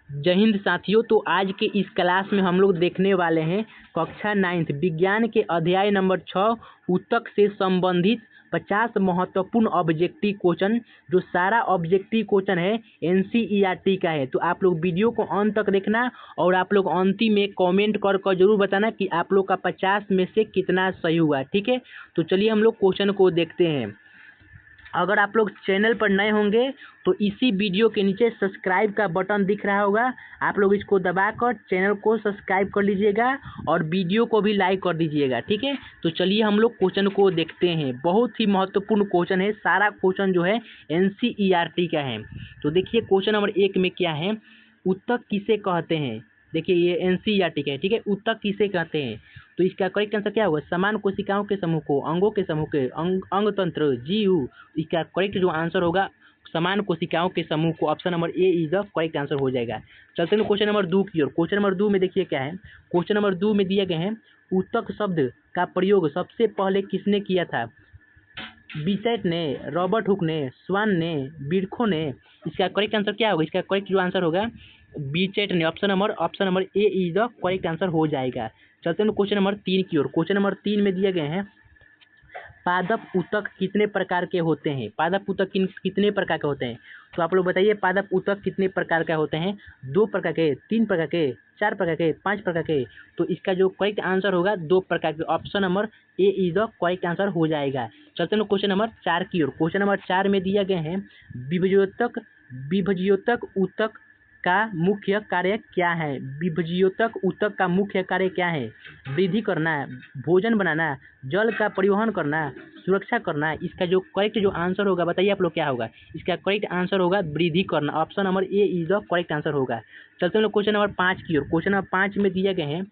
जय हिंद साथियों। तो आज के इस क्लास में हम लोग देखने वाले हैं कक्षा 9 विज्ञान के अध्याय नंबर 6 ऊतक से संबंधित 50 महत्वपूर्ण ऑब्जेक्टिव क्वेश्चन। जो सारा ऑब्जेक्टिव क्वेश्चन है एनसीईआरटी का है। तो आप लोग वीडियो को अंत तक देखना और आप लोग अंतिम में कमेंट कर जरूर बताना कि आप लोग का 50 में से कितना सही हुआ। ठीक है, तो चलिए हम लोग क्वेश्चन को देखते हैं। अगर आप लोग चैनल पर नए होंगे तो इसी वीडियो के नीचे सब्सक्राइब का बटन दिख रहा होगा, आप लोग इसको दबाकर चैनल को सब्सक्राइब कर लीजिएगा और वीडियो को भी लाइक कर दीजिएगा। ठीक है, तो चलिए हम लोग क्वेश्चन को देखते हैं। बहुत ही महत्वपूर्ण क्वेश्चन है, सारा क्वेश्चन जो है एनसीईआरटी का है। तो देखिए क्वेश्चन नंबर 1 में क्या है, ऊतक किसे कहते हैं। देखिए ये एनसीईआरटी का है। ठीक है, ऊतक किसे कहते हैं, तो इसका करेक्ट आंसर क्या होगा, समान कोशिकाओं के समूह को, अंगों के समूह के, अंग तंत्र, जीव। इसका करेक्ट जो आंसर होगा समान कोशिकाओं के समूह को, option number A is the correct answer हो जाएगा। चलते हैं क्वेश्चन नंबर 2 की ओर। क्वेश्चन नंबर 2 में देखिए क्या है, क्वेश्चन नंबर 2 में दिए गए हैं ऊतक शब्द का प्रयोग सबसे पहले किसने किया था। बीसेट ने, रॉबर्ट हुक ने, स्वान ने, बिरखो ने। इसका करेक्ट आंसर क्या होगा, इसका करेक्ट जो आंसर होगा बीचेट ने, option number A is the correct answer हो जाएगा। चलते हैं क्वेश्चन नंबर 3 की ओर। क्वेश्चन नंबर 3 में दिए गए हैं पादप ऊतक कितने प्रकार के होते हैं। पादप ऊतक कितने प्रकार के होते हैं, तो आप लोग बताइए पादप ऊतक कितने प्रकार के होते हैं। 2 प्रकार के, 3 प्रकार के, 4 प्रकार के, 5 प्रकार के। तो इसका जो करेक्ट आंसर होगा 2 प्रकार के, option number A is the correct answer हो जाएगा। चलते हैं क्वेश्चन नंबर 4 की ओर। क्वेश्चन नंबर 4 में दिया गए हैं विभज्योतक ऊतक का मुख्य कार्य क्या है। विभज्योतक ऊतक का मुख्य कार्य क्या है, वृद्धि करना, भोजन बनाना, जल का परिवहन करना, सुरक्षा करना। इसका जो करेक्ट जो आंसर होगा बताइए आप लोग क्या होगा, इसका करेक्ट आंसर होगा वृद्धि करना, option number A is the correct answer होगा। चलते हैं लोग क्वेश्चन नंबर 5 की ओर। क्वेश्चन नंबर 5 में दिए गए हैं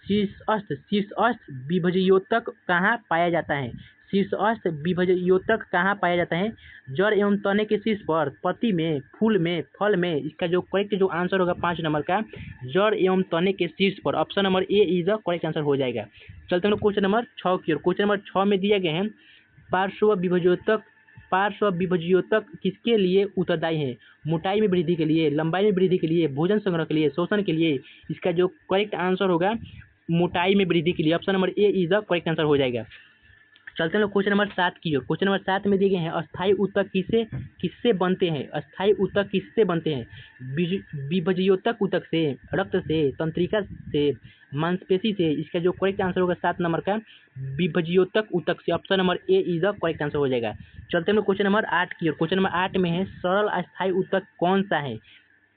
शीर्षस्थ विभज्योतक कहाँ पाया जाता है। शीर्षस्थ विभज्योतक कहाँ पाया जाता है, जड़ एवं तने के शीर्ष पर, पत्ती में, फूल में, फल में। इसका जो करेक्ट जो आंसर होगा 5 नंबर का जड़ एवं तने के शीर्ष पर, option number A is the correct answer हो जाएगा। चलते हैं क्वेश्चन नंबर 6 की ओर। क्वेश्चन नंबर 6 में दिए गए हैं पार्श्व विभज्योतक किसके लिए उत्तरदायी है। मोटाई में वृद्धि के लिए, लंबाई में वृद्धि के लिए, भोजन संग्रह के लिए, शोषण के लिए। इसका जो करेक्ट आंसर होगा मोटाई में वृद्धि के लिए, option number A is the correct answer हो जाएगा। चलते हैं क्वेश्चन नंबर 7 की ओर। क्वेश्चन नंबर 7 में दिए गए हैं अस्थायी ऊतक किससे बनते हैं। अस्थायी ऊतक किससे बनते हैं, विभज्योतक ऊतक से, रक्त से, तंत्रिका से, मांसपेशी से। इसका जो करेक्ट आंसर होगा 7 नंबर का विभज्योतक ऊतक से, option number A is the correct answer हो जाएगा। चलते हैं क्वेश्चन नंबर 8 की ओर। क्वेश्चन नंबर 8 में है सरल अस्थायी ऊतक कौन सा है,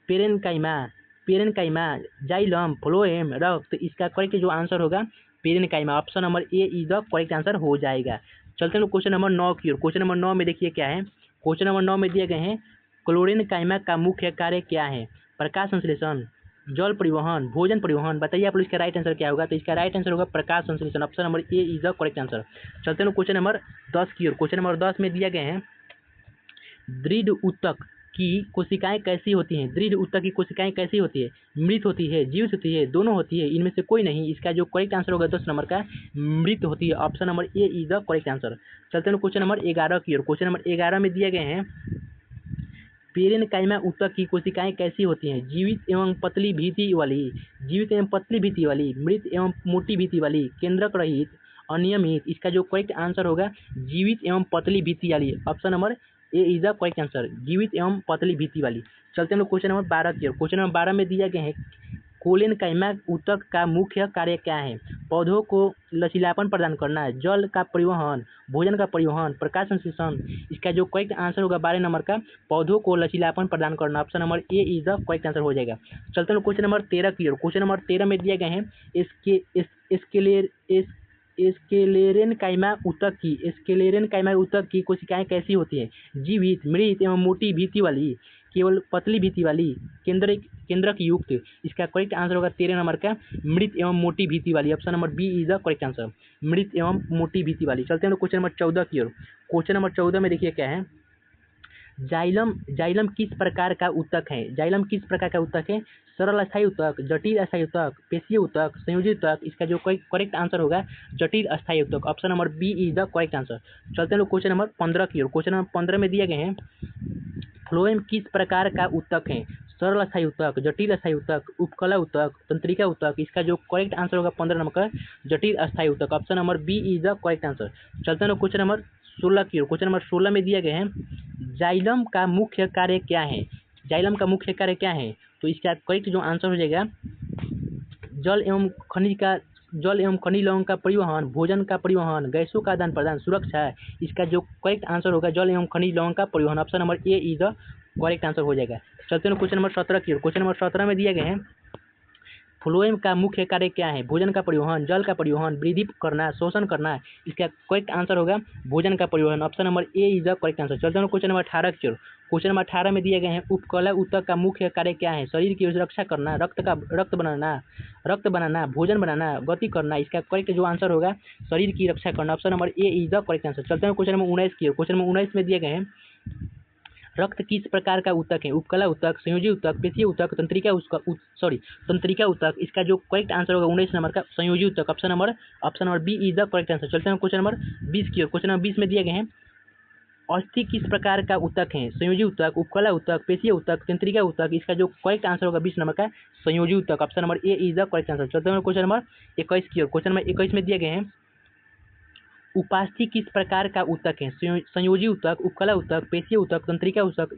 पेरेनकाइमा, जाइलम, फ्लोएम, रक्त। इसका करेक्ट जो आंसर होगा parenchyma, option number A is the correct answer हो जाएगा। चलते हैं क्वेश्चन नंबर 9 की ओर। क्वेश्चन नंबर 9 में देखिए क्या है, क्वेश्चन नंबर 9 में दिए गए हैं क्लोरेनकाइमा का मुख्य कार्य क्या है। प्रकाश संश्लेषण, जल परिवहन, भोजन परिवहन। बताइए आप लोग इसका राइट आंसर क्या होगा, तो इसका राइट आंसर होगा प्रकाश संश्लेषण, option number A is the correct answer. चलते हैं क्वेश्चन नंबर 10 की ओर। क्वेश्चन नंबर 10 में दिए गए हैं दृढ़ ऊतक की कोशिकाएं कैसी होती हैं। दृढ़ ऊतक की कोशिकाएं कैसी होती है, मृत होती है, जीवित होती है, दोनों होती है, इनमें से कोई नहीं। इसका जो करेक्ट आंसर होगा 10 नंबर का मृत होती है, option number A is the correct answer. चलते हैं क्वेश्चन नंबर 11 की ओर। क्वेश्चन नंबर 11 में दिए गए हैं पेरेनकाइमा ऊतक की कोशिकाएं कैसी होती हैं, जीवित एवं पतली भीति वाली, मृत एवं मोटी भीति वाली, केंद्रक रहित, अनियमित। इसका जो करेक्ट आंसर होगा जीवित एवं पतली भीति वाली, option number A is the correct answer, जीवित एवं पतली भीति वाली। चलते हैं लोग क्वेश्चन नंबर 12 की ओर। क्वेश्चन नंबर 12 में दिया गया है कोलेनकाइमा ऊतक का मुख्य कार्य क्या है। पौधों को लचीलापन प्रदान करना, जल का परिवहन, भोजन का परिवहन, प्रकाश संश्लेषण। इसका जो करेक्ट आंसर होगा 12 नंबर का पौधों को लचीलापन प्रदान करना, option number A is the correct answer हो जाएगा। चलते हैं क्वेश्चन नंबर 13 की ओर। क्वेश्चन नंबर 13 में दिए गए हैं स्क्लेरेनकाइमा ऊतक की कोशिकाएं कैसी होती है, जीवित, मृत एवं मोटी भीति वाली, केवल पतली भीति वाली, केंद्रक युक्त। इसका करेक्ट आंसर होगा 13 नंबर का मृत एवं मोटी भीति वाली, option number B is the correct answer, मृत एवं मोटी भीति वाली। चलते हैं क्वेश्चन नंबर 14 की ओर। क्वेश्चन नंबर 14 में देखिए क्या है जाइलम किस प्रकार का ऊतक है। सरल अस्थायी ऊतक, जटिल अस्थायी ऊतक, पेशीय ऊतक, संयोजित ऊतक। इसका जो करेक्ट आंसर होगा जटिल अस्थायी ऊतक, option number B is the correct answer. चलते हैं लोग क्वेश्चन नंबर 15 की ओर। क्वेश्चन नंबर 15 में दिए गए हैं फ्लोएम किस प्रकार का ऊतक है? सरल अस्थायी ऊतक, जटिल अस्थायी ऊतक, उपकला ऊतक, तंत्रिका ऊतक। इसका जो करेक्ट आंसर होगा 15 नंबर का जटिल अस्थायी ऊतक। Option number B is the correct answer. चलते हैं क्वेश्चन नंबर 16 की ओर। क्वेश्चन नंबर 16 में दिए गए हैं जाइलम का मुख्य कार्य क्या है? जाइलम का मुख्य कार्य क्या है? तो इसका करेक्ट जो आंसर हो जाएगा जल एवं खनिज लवण का परिवहन, भोजन का परिवहन, गैसों का आदान प्रदान, सुरक्षा। इसका जो करेक्ट आंसर होगा जल एवं खनिज लवण का परिवहन। Option number A is the correct answer हो जाएगा। चलते हैं क्वेश्चन नंबर 17 की ओर। क्वेश्चन नंबर 17 में दिए गए हैं फ्लोएम का मुख्य कार्य क्या है? भोजन का परिवहन, जल का परिवहन, वृद्धि करना, शोषण करना। इसका करेक्ट आंसर होगा भोजन का परिवहन। Option number A is the correct answer. चलते हैं क्वेश्चन नंबर 18 की ओर। क्वेश्चन नंबर 18 में दिए गए हैं उपकला ऊतक का मुख्य कार्य क्या है? शरीर की सुरक्षा करना, रक्त बनाना, भोजन बनाना, गति करना। इसका करेक्ट जो आंसर होगा शरीर की रक्षा करना। Option number A is the correct answer. चलते हैं क्वेश्चन नंबर 19 की ओर। क्वेश्चन नंबर 19 में दिए गए हैं रक्त किस प्रकार का ऊतक है? उपकला ऊतक, संयोजी ऊतक, पेशीय ऊतक, तंत्रिका ऊतक। इसका जो करेक्ट आंसर होगा 19 नंबर का संयोजी ऊतक। Option number B is the correct answer. चलते हैं क्वेश्चन नंबर 20 की ओर। क्वेश्चन नंबर 20 में दिए गए हैं अस्थि किस प्रकार का ऊतक है? संयोजी ऊतक, उपकला ऊतक, पेशीय ऊतक, तंत्रिका ऊतक। इसका जो करेक्ट आंसर होगा 20 नंबर का संयोजी ऊतक। Option number A is the correct answer. चलते हैं क्वेश्चन नंबर 21 की ओर। क्वेश्चन नंबर 21 में दिए गए हैं उपास्थि किस प्रकार का ऊतक है? संयोजी ऊतक, उपकला ऊतक, पेशीय ऊतक, तंत्रिका ऊतक।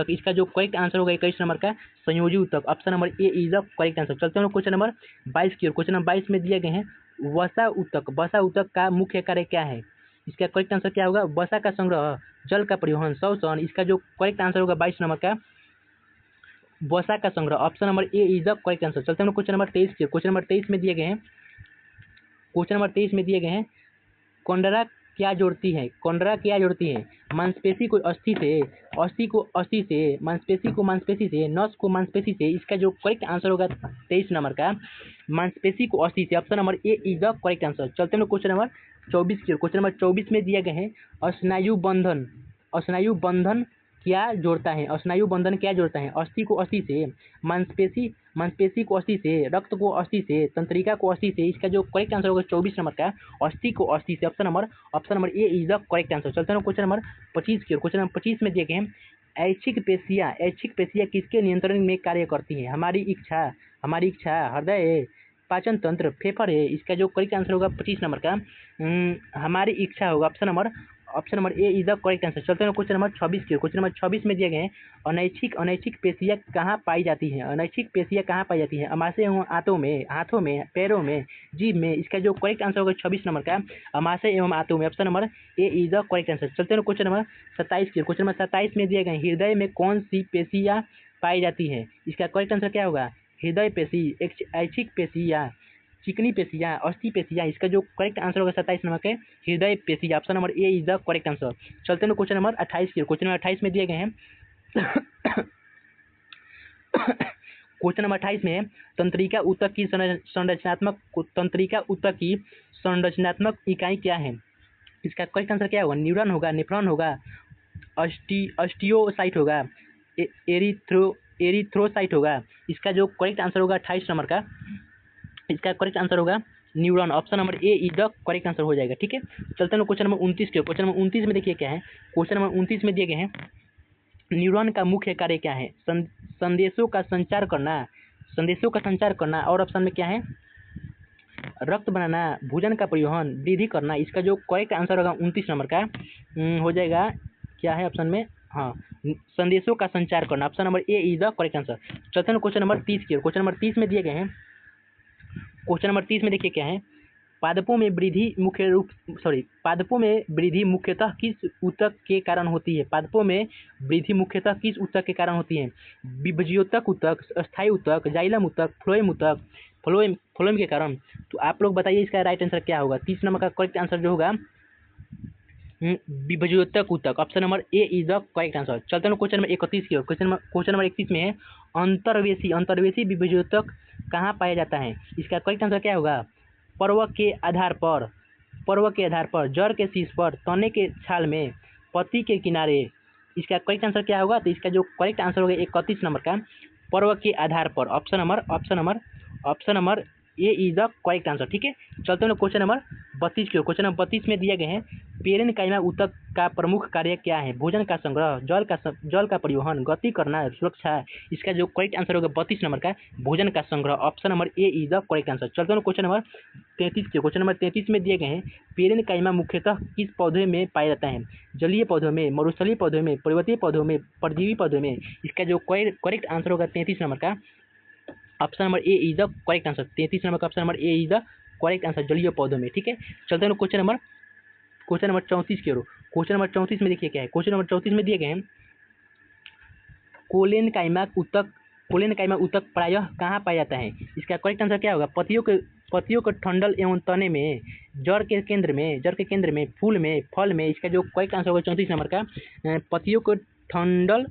इसका जो करेक्ट आंसर होगा 21 नंबर का संयोजी ऊतक। Option number A is the correct answer. चलते हैं क्वेश्चन नंबर 22 की ओर। क्वेश्चन नंबर 22 में दिए गए हैं वसा ऊतक का मुख्य कार्य क्या है? इसका करेक्ट आंसर क्या होगा? वसा का संग्रह, जल का परिवहन, शोषण। इसका जो करेक्ट आंसर होगा 22 नंबर का वसा का संग्रह। Option number A is the correct answer. चलते हैं क्वेश्चन नंबर 23 की ओर। क्वेश्चन नंबर 23 में दिए गए हैं कंडरा क्या जोड़ती है? मांसपेशी को अस्थि से, मांसपेशी को नस को मांसपेशी से। इसका जो करेक्ट आंसर होगा 23 नंबर का मांसपेशी को अस्थि से। Option number A is the correct answer. चलते हैं क्वेश्चन नंबर 24 की ओर। क्वेश्चन नंबर 24 में दिए गए हैं स्नायु बंधन क्या जोड़ता है? अस्थि को अस्थि से, मांसपेशी को अस्थि से, रक्त को अस्थि से, तंत्रिका को अस्थि से। इसका जो करेक्ट आंसर होगा 24 नंबर का अस्थि को अस्थि से। Option number A is the correct answer. चलते हैं क्वेश्चन नंबर 25 की ओर। क्वेश्चन नंबर 25 में दिए गए हैं ऐच्छिक पेशियाँ किसके नियंत्रण में कार्य करती हैं? हमारी इच्छा, हृदय, पाचन तंत्र, फेफड़े। इसका जो करेक्ट आंसर होगा 25 नंबर का हमारी इच्छा होगा। Option number A is the correct answer. चलते हैं क्वेश्चन नंबर 26 की ओर। क्वेश्चन नंबर 26 में दिए गए हैं अनैच्छिक पेशियाँ कहाँ पाई जाती हैं? अमाशय एवं हाथों में, पैरों में, जीभ में। इसका जो करेक्ट आंसर होगा 26 नंबर का अमाशय एवं हाथों में। Option number A is the correct answer. चलते हैं क्वेश्चन नंबर 27 की ओर। क्वेश्चन नंबर 27 में दिए गए हृदय में कौन सी पेशियाँ पाई जाती है? इसका करेक्ट आंसर क्या होगा? हृदय पेशी, ऐच्छिक पेशियाँ, चिकनी पेशियाँ, अस्थि पेशियाँ। इसका जो करेक्ट आंसर होगा 27 नंबर के हृदय पेशियाँ। Option number A is the correct answer. चलते हैं क्वेश्चन नंबर 28 की ओर। क्वेश्चन नंबर 28 में दिए गए हैं क्वेश्चन नंबर 28 में तंत्रिका ऊतक की संरचनात्मक इकाई क्या है? इसका करेक्ट आंसर क्या होगा? न्यूरॉन होगा, नेफ्रॉन होगा, ऑस्टियोसाइट होगा, एरिथ्रोसाइट होगा। इसका जो करेक्ट आंसर होगा 28 नंबर का इसका करेक्ट आंसर होगा neuron. Option number A is the correct answer हो जाएगा। ठीक है, चलते हैं क्वेश्चन नंबर 29 के। क्वेश्चन नंबर 29 में देखिए क्या है। क्वेश्चन नंबर 29 में दिए गए हैं न्यूरॉन का मुख्य कार्य क्या है? संदेशों का संचार करना। और ऑप्शन में क्या है? रक्त बनाना, भोजन का परिवहन, वृद्धि करना। इसका जो करेक्ट आंसर होगा 29 नंबर का हो जाएगा क्या है ऑप्शन में? हाँ, संदेशों का संचार करना। Option number A is the correct answer. चलते हैं क्वेश्चन नंबर 30 की। क्वेश्चन नंबर 30 में दिए गए हैं क्वेश्चन नंबर 30 में देखिए क्या है। पादपों में वृद्धि मुख्यतः किस ऊतक के कारण होती है? विभज्योतक ऊतक, अस्थायी ऊतक, जाइलम ऊतक, फ्लोएम के कारण। तो आप लोग बताइए इसका राइट आंसर क्या होगा? 30 नंबर का करेक्ट आंसर जो होगा विभज्योतक ऊतक। Option number A is the correct answer. चलते हैं क्वेश्चन नंबर 31 की ओर। क्वेश्चन नंबर 31 में है अंतर्वेशी विभज्योतक कहाँ पाया जाता है? इसका करेक्ट आंसर क्या होगा? पर्व के आधार पर, जड़ के शीर्ष पर, तने के छाल में, पत्ती के किनारे। इसका करेक्ट आंसर क्या होगा? तो इसका जो करेक्ट आंसर होगा 31 नंबर का पर्व के आधार पर। Option number A is the correct answer. ठीक है, चलते हैं क्वेश्चन नंबर 32 की ओर। क्वेश्चन नंबर 32 में दिए गए हैं पेरेनकाइमा ऊतक का प्रमुख कार्य क्या है? भोजन का संग्रह, जल का परिवहन, गति करना, सुरक्षा। इसका जो करेक्ट आंसर होगा 32 नंबर का भोजन का संग्रह, option number A is the correct answer. चलते हैं क्वेश्चन नंबर 33 के। क्वेश्चन नंबर 33 में दिए गए हैं पेरेनकाइमा मुख्यतः किस पौधे में पाया जाता है? जलीय पौधों में, मरुस्थलीय पौधों में, पर्वतीय पौधों में, परजीवी पौधों में। इसका जो करेक्ट आंसर होगा 33 नंबर का option number A is the correct answer. 33 number का option number A is the correct answer, जलीय पौधों में। ठीक है, चलते हैं क्वेश्चन नंबर 34 की ओर। क्वेश्चन नंबर 34 में देखिए क्या है। क्वेश्चन नंबर 34 में दिए गए हैं कोलेनकाइमा ऊतक प्रायः कहाँ पाया जाता है? इसका करेक्ट आंसर क्या होगा? पत्तियों के ठंडल एवं तने में, जड़ के केंद्र में, फूल में, फल में। इसका जो करेक्ट आंसर होगा 34 नंबर का पत्तियों के ठंडल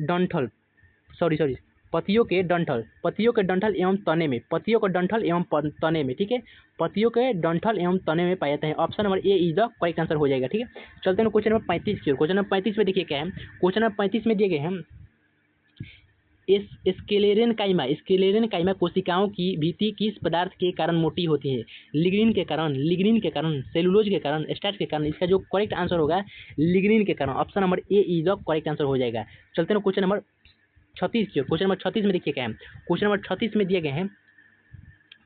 डंठल पत्तियों के डंठल एवं तने में, पत्तियों के डंठल एवं तने में। ठीक है, पत्तियों के डंठल एवं तने में पाए जाते हैं, option number A is the correct answer हो जाएगा। ठीक है, चलते हैं क्वेश्चन नंबर 35 की ओर। क्वेश्चन नंबर 35 में देखिए क्या है। क्वेश्चन नंबर 35 में दिए गए हैं स्क्लेरेनकाइमा कोशिकाओं की भित्ति किस पदार्थ के कारण मोटी होती है? लिग्निन के कारण, सेलुलोज के कारण, स्टार्च के कारण। इसका जो करेक्ट आंसर होगा लिग्निन के कारण, option number A is the correct answer हो जाएगा। चलते हैं क्वेश्चन नंबर 36 की ओर। क्वेश्चन नंबर 36 में देखिए क्या है। क्वेश्चन नंबर 36 में दिए गए हैं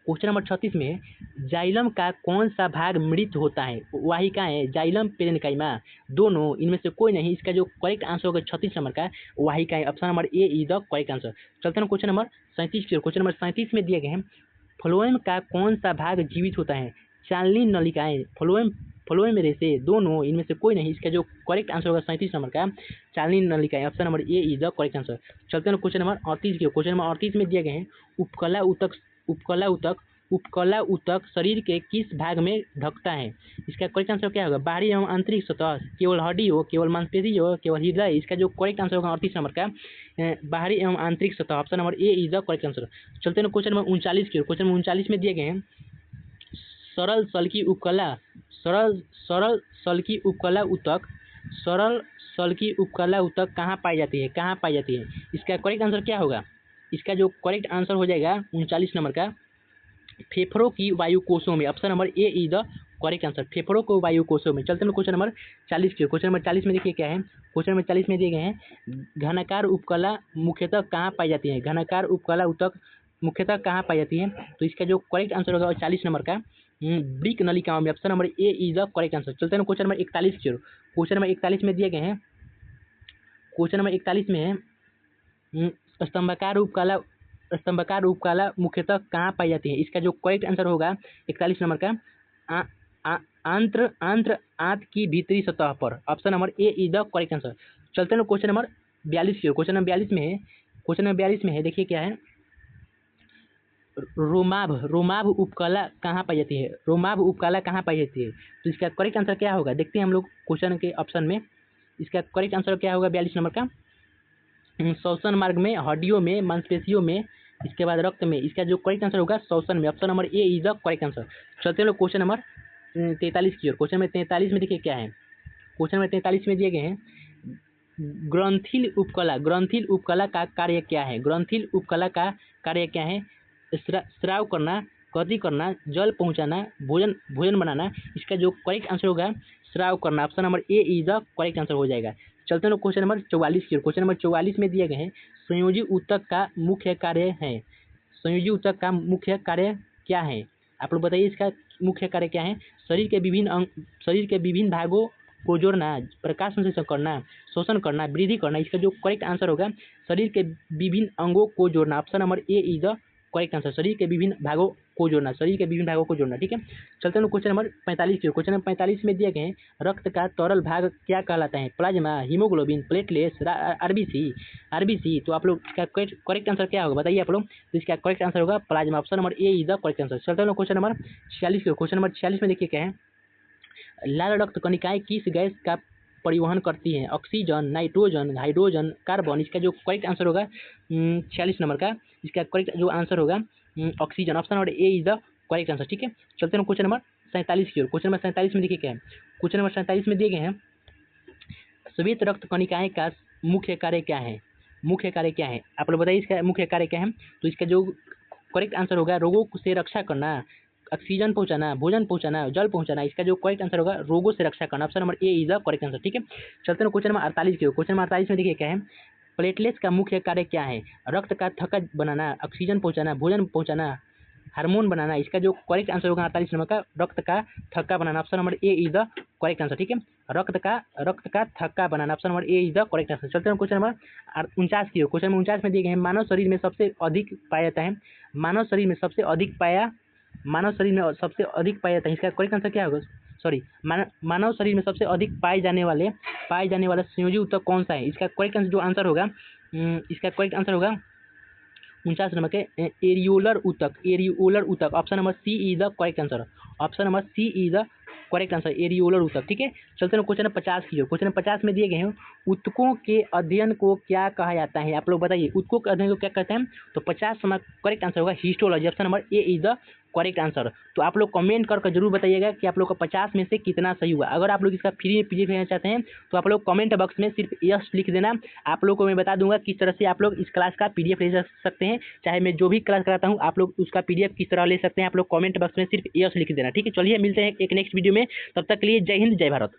क्वेश्चन नंबर 36 में जाइलम का कौन सा भाग मृत होता है? वाहिकाएं, जाइलम, पेरेनकाइमा, दोनों, इनमें से कोई नहीं। इसका जो करेक्ट आंसर होगा 36 नंबर का वाहिकाएं, option number A is the correct answer. चलते हैं क्वेश्चन नंबर 37 की ओर। क्वेश्चन नंबर 37 में दिए गए हैं फ्लोएम का कौन सा भाग जीवित होता है? चालनी नलिकाएं, फ्लोएम रेशे, दोनों, इनमें से कोई नहीं। इसका जो करेक्ट आंसर होगा 37 नंबर का चालनी नलिकाएं, option number A is the correct answer. चलते हैं क्वेश्चन नंबर 38 की ओर। क्वेश्चन नंबर 38 में दिए गए हैं उपकला ऊतक शरीर के किस भाग में ढकता है? इसका करेक्ट आंसर क्या होगा? बाहरी एवं आंतरिक सतह, केवल हड्डी हो, केवल मांसपेशी हो, केवल हृदय। इसका जो करेक्ट आंसर होगा 38 नंबर का बाहरी एवं आंतरिक सतह, option number A is the correct answer. चलते हैं क्वेश्चन नंबर 39 की ओर। क्वेश्चन नंबर 39 में दिए गए हैं सरल सल्की उपकला ऊतक कहाँ पाई जाती है? इसका करेक्ट आंसर क्या होगा? इसका जो करेक्ट आंसर हो जाएगा 39 नंबर का फेफड़ों की वायु कोशों में, option number A is the correct answer, फेफड़ों को वायु कोशों में। चलते हैं क्वेश्चन नंबर 40 की। क्वेश्चन नंबर 40 में देखिए क्या है। क्वेश्चन नंबर 40 में दिए गए हैं घनाकार उपकला मुख्यतः कहाँ पाई जाती है? घनाकार उपकला ऊतक मुख्यतः कहाँ पाई जाती है? तो इसका जो करेक्ट आंसर होगा 40 नंबर का ब्रिक नलिकाओं में, option number A is the correct answer. चलते हैं क्वेश्चन नंबर 41 की ओर। क्वेश्चन नंबर 41 में दिए गए हैं क्वेश्चन नंबर 41 में है स्तंभाकार उपकला मुख्यतः कहाँ पाई जाती है? इसका जो करेक्ट आंसर होगा 41 नंबर का आंत की भीतरी सतह पर, option number A is the correct answer. चलते हैं क्वेश्चन नंबर 42 की ओर। क्वेश्चन नंबर 42 में है देखिए क्या है रोमाभ उपकला कहाँ पाई जाती है? तो इसका करेक्ट आंसर क्या होगा? देखते हैं हम लोग क्वेश्चन के ऑप्शन में। इसका करेक्ट आंसर क्या होगा 42 नंबर का श्वसन मार्ग में, हड्डियों में, मांसपेशियों में, इसके बाद रक्त में। इसका जो करेक्ट आंसर होगा श्वसन में, option number A is the correct answer. चलते हैं लोग क्वेश्चन नंबर 43 की ओर। क्वेश्चन नंबर 43 में देखिए क्या है। क्वेश्चन नंबर 43 में दिए गए हैं ग्रंथिल उपकला का कार्य क्या है? ग्रंथिल उपकला का कार्य क्या है? स्राव करना, गति करना, जल पहुंचाना, भोजन बनाना। इसका जो करेक्ट आंसर होगा स्राव करना, option number A is the correct answer हो जाएगा। चलते हैं क्वेश्चन नंबर 44 की ओर। क्वेश्चन नंबर 44 में दिए गए हैं संयोजी ऊतक का मुख्य कार्य है। संयोजी ऊतक का मुख्य कार्य क्या है? आप लोग बताइए इसका मुख्य कार्य क्या है? शरीर के विभिन्न भागों को जोड़ना, प्रकाश संश्लेषण करना, शोषण करना, वृद्धि करना। इसका जो करेक्ट आंसर होगा शरीर के विभिन्न अंगों को जोड़ना, option number A is the correct answer, शरीर के विभिन्न भागों को जोड़ना। ठीक है, चलते हैं क्वेश्चन नंबर 45 की। क्वेश्चन नंबर 45 में दिए गए हैं रक्त का तरल भाग क्या कहलाता है? Plasma, haemoglobin, platelets, RBC. तो आप लोग इसका करेक्ट आंसर क्या होगा बताइए आप लोग। तो इसका करेक्ट आंसर होगा plasma, option number A is the correct answer. चलते हैं क्वेश्चन नंबर 46 की। क्वेश्चन नंबर 46 में देखिए क्या है लाल रक्त कणिकाएं किस गैस का परिवहन करती हैं? Oxygen, nitrogen, hydrogen, carbon. इसका जो करेक्ट आंसर होगा 46 नंबर का इसका करेक्ट जो आंसर होगा oxygen, option number A is the correct answer. ठीक है, चलते हैं क्वेश्चन नंबर 47 की ओर। क्वेश्चन नंबर 47 में देखिए क्या है। क्वेश्चन नंबर 47 में दिए गए हैं श्वेत रक्त कणिकाएं का मुख्य कार्य क्या है? आप लोग बताइए इसका मुख्य कार्य क्या है। तो इसका जो करेक्ट आंसर होगा रोगों से रक्षा करना, ऑक्सीजन पहुंचाना, भोजन पहुंचाना, जल पहुंचाना। इसका जो करेक्ट आंसर होगा रोगों से रक्षा करना। Option number A is the correct answer. ठीक है, चलते हैं क्वेश्चन नंबर 48 की ओर। क्वेश्चन नंबर 48 में देखिए क्या है, प्लेटलेट्स का मुख्य कार्य क्या है? रक्त का थक्का बनाना, ऑक्सीजन पहुंचाना, भोजन पहुंचाना, हार्मोन बनाना। इसका जो करेक्ट आंसर होगा 48 नंबर का रक्त का थक्का बनाना। Option number A is the correct answer. ठीक है, रक्त का थक्का बनाना। Option number A is the correct answer. चलते हैं क्वेश्चन नंबर 49 की ओर। क्वेश्चन नंबर 49 में दिए गए हैं मानव शरीर में सबसे अधिक पाया जाता है, मानव शरीर में सबसे अधिक पाया जाता है। इसका करेक्ट आंसर क्या होगा? सॉरी, मानव शरीर में सबसे अधिक पाए जाने वाला संयोजी ऊतक कौन सा है? इसका करेक्ट आंसर जो आंसर होगा, इसका करेक्ट आंसर होगा 49 नंबर के एरियोलर ऊतक। Option number C is the correct answer. Option number C is the correct answer, areolar ऊतक। ठीक है, चलते हैं क्वेश्चन नंबर 50 की ओर। क्वेश्चन नंबर 50 में दिए गए हैं ऊतकों के अध्ययन को क्या कहा जाता है? आप लोग बताइए ऊतकों के अध्ययन को क्या कहते हैं? तो 50 नंबर करेक्ट आंसर होगा histology. Option number A is the correct answer. तो आप लोग कमेंट करके जरूर बताइएगा कि आप लोग का 50 में से कितना सही हुआ। अगर आप लोग इसका फ्री में पीडीएफ लेना चाहते हैं तो आप लोग कमेंट बॉक्स में सिर्फ यस लिख देना। आप लोग को मैं बता दूंगा किस तरह से आप लोग इस क्लास का पीडीएफ ले सकते हैं। चाहे मैं जो भी क्लास कराता हूँ आप लोग उसका पीडीएफ किस तरह ले सकते हैं, आप लोग कमेंट बॉक्स में सिर्फ यस लिख देना। ठीक है, चलिए मिलते हैं एक नेक्स्ट वीडियो में। तब तक के लिए जय हिंद, जय भारत।